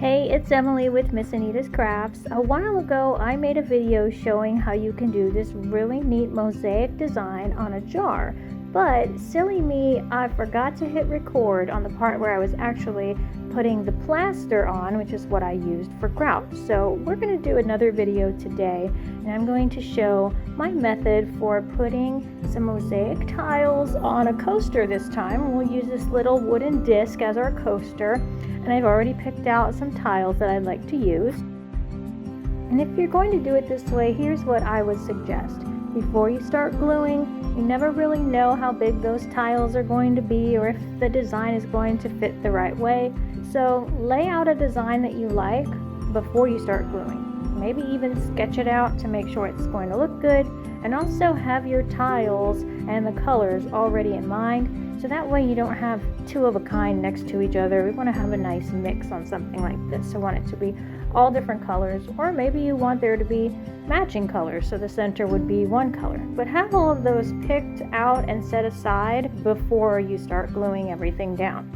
Hey, it's Emily with Miss Anita's Crafts. A while ago, I made a video showing how you can do this really neat mosaic design on a jar. But silly me, I forgot to hit record on the part where I was actually putting the plaster on, which is what I used for grout. So we're going to do another video today, and I'm going to show my method for putting some mosaic tiles on a coaster this time. We'll use this little wooden disc as our coaster, and I've already picked out some tiles that I'd like to use. And if you're going to do it this way, here's what I would suggest. Before you start gluing, you never really know how big those tiles are going to be or if the design is going to fit the right way. So lay out a design that you like before you start gluing. Maybe even sketch it out to make sure it's going to look good, and also have your tiles and the colors already in mind, so that way you don't have two of a kind next to each other. We want to have a nice mix on something like this. I want it to be all different colors, or maybe you want there to be matching colors, so the center would be one color. But have all of those picked out and set aside before you start gluing everything down.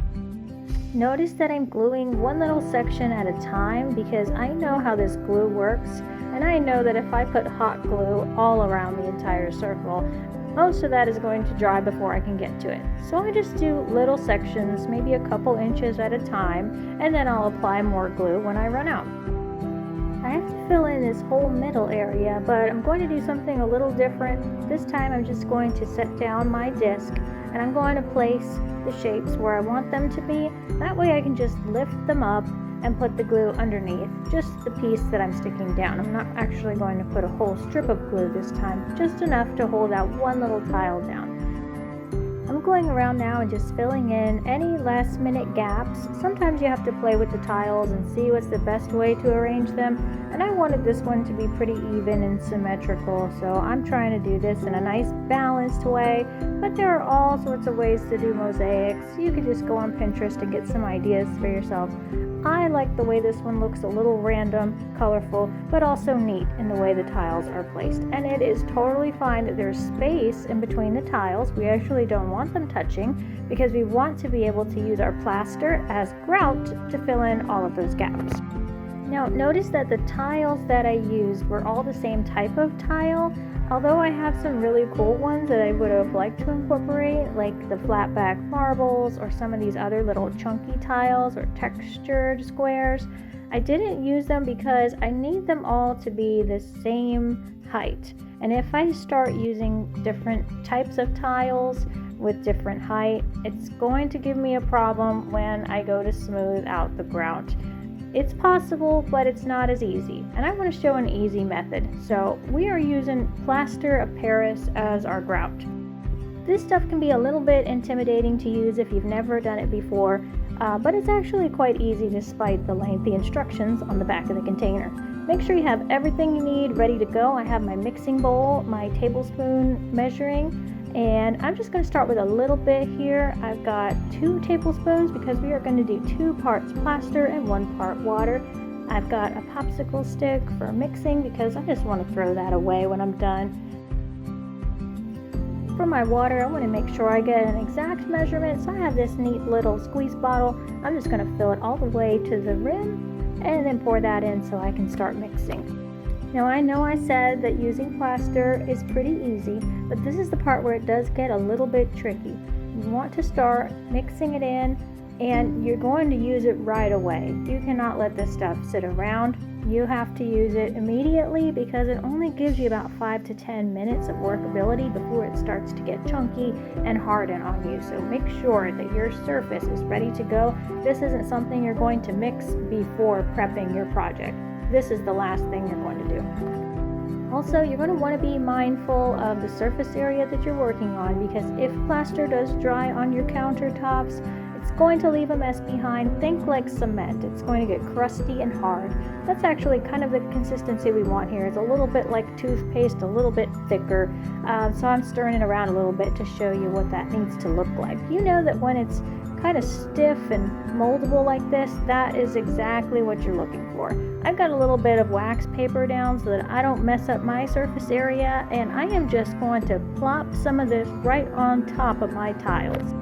Notice that I'm gluing one little section at a time because I know how this glue works, and I know that if I put hot glue all around the entire circle, most of that is going to dry before I can get to it. So I just do little sections, maybe a couple inches at a time, and then I'll apply more glue when I run out. I have to fill in this whole middle area, but I'm going to do something a little different. This time I'm just going to set down my disc, and I'm going to place the shapes where I want them to be. That way I can just lift them up and put the glue underneath, just the piece that I'm sticking down. I'm not actually going to put a whole strip of glue this time, just enough to hold that one little tile down. I'm going around now and just filling in any last minute gaps. Sometimes you have to play with the tiles and see what's the best way to arrange them, and I wanted this one to be pretty even and symmetrical, so I'm trying to do this in a nice balanced way. But there are all sorts of ways to do mosaics. You could just go on Pinterest and get some ideas for yourself. I like the way this one looks, a little random, colorful, but also neat in the way the tiles are placed. And it is totally fine that there's space in between the tiles. We actually don't want them touching because we want to be able to use our plaster as grout to fill in all of those gaps. Now notice that the tiles that I used were all the same type of tile, although I have some really cool ones that I would have liked to incorporate, like the flat back marbles or some of these other little chunky tiles or textured squares. I didn't use them because I need them all to be the same height. And if I start using different types of tiles with different height, it's going to give me a problem when I go to smooth out the grout. It's possible, but it's not as easy, and I want to show an easy method. So we are using plaster of Paris as our grout. This stuff can be a little bit intimidating to use if you've never done it before, but it's actually quite easy despite the lengthy instructions on the back of the container. Make sure you have everything you need ready to go. I have my mixing bowl, my tablespoon measuring, and I'm just going to start with a little bit here. I've got 2 tablespoons because we are going to do 2 parts plaster and 1 part water. I've got a popsicle stick for mixing because I just want to throw that away when I'm done. For my water, I want to make sure I get an exact measurement, so I have this neat little squeeze bottle. I'm just going to fill it all the way to the rim and then pour that in so I can start mixing. Now I know I said that using plaster is pretty easy, but this is the part where it does get a little bit tricky. You want to start mixing it in, and you're going to use it right away. You cannot let this stuff sit around. You have to use it immediately because it only gives you about 5 to 10 minutes of workability before it starts to get chunky and harden on you. So make sure that your surface is ready to go. This isn't something you're going to mix before prepping your project. This is the last thing you're going to do. Also, you're going to want to be mindful of the surface area that you're working on, because if plaster does dry on your countertops, it's going to leave a mess behind. Think like cement. It's going to get crusty and hard. That's actually kind of the consistency we want here. It's a little bit like toothpaste, a little bit thicker. So I'm stirring it around a little bit to show you what that needs to look like. You know that when it's kind of stiff and moldable like this, that is exactly what you're looking for. I've got a little bit of wax paper down so that I don't mess up my surface area, and I am just going to plop some of this right on top of my tiles.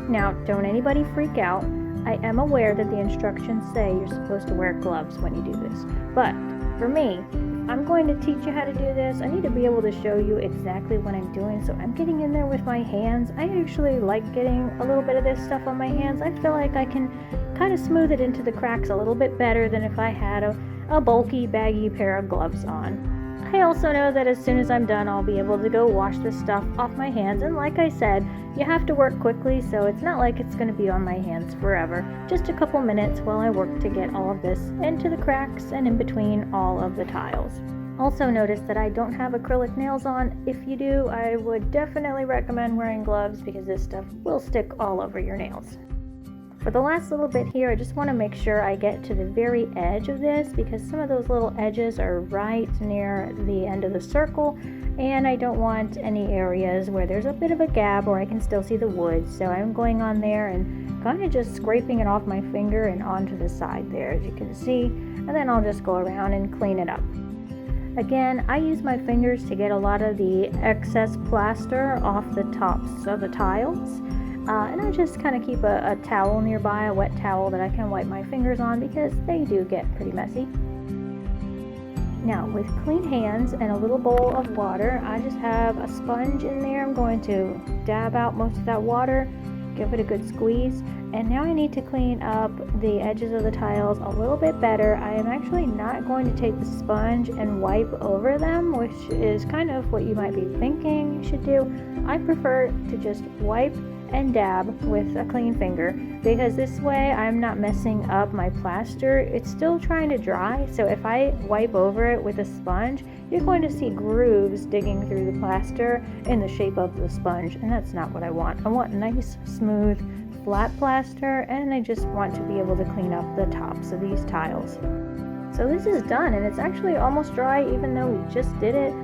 Now, don't anybody freak out. I am aware that the instructions say you're supposed to wear gloves when you do this, but for me, if I'm going to teach you how to do this, I need to be able to show you exactly what I'm doing. So I'm getting in there with my hands. I actually like getting a little bit of this stuff on my hands. I feel like I can kind of smooth it into the cracks a little bit better than if I had a bulky, baggy pair of gloves on. I also know that as soon as I'm done, I'll be able to go wash this stuff off my hands. And like I said, you have to work quickly, so it's not like it's going to be on my hands forever. Just a couple minutes while I work to get all of this into the cracks and in between all of the tiles. Also notice that I don't have acrylic nails on. If you do, I would definitely recommend wearing gloves because this stuff will stick all over your nails. For the last little bit here, I just want to make sure I get to the very edge of this because some of those little edges are right near the end of the circle, and I don't want any areas where there's a bit of a gap or I can still see the wood. So I'm going on there and kind of just scraping it off my finger and onto the side there, as you can see, and then I'll just go around and clean it up. Again, I use my fingers to get a lot of the excess plaster off the tops of the tiles. And I just kind of keep a towel nearby, a wet towel that I can wipe my fingers on because they do get pretty messy. Now, with clean hands and a little bowl of water, I just have a sponge in there. I'm going to dab out most of that water, give it a good squeeze, and now I need to clean up the edges of the tiles a little bit better. I am actually not going to take the sponge and wipe over them, which is kind of what you might be thinking you should do. I prefer to just wipe and dab with a clean finger because this way I'm not messing up my plaster. It's still trying to dry, so if I wipe over it with a sponge, you're going to see grooves digging through the plaster in the shape of the sponge, and that's not what I want. I want nice, smooth, flat plaster, and I just want to be able to clean up the tops of these tiles. So this is done, and it's actually almost dry even though we just did it.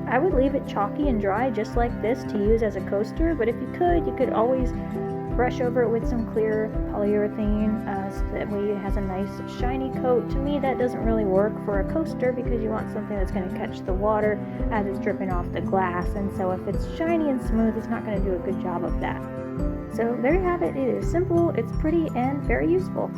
I would leave it chalky and dry just like this to use as a coaster, but if you could always brush over it with some clear polyurethane so that way it has a nice shiny coat. To me, that doesn't really work for a coaster because you want something that's going to catch the water as it's dripping off the glass, and so if it's shiny and smooth, it's not going to do a good job of that. So there you have it. It is simple, it's pretty, and very useful.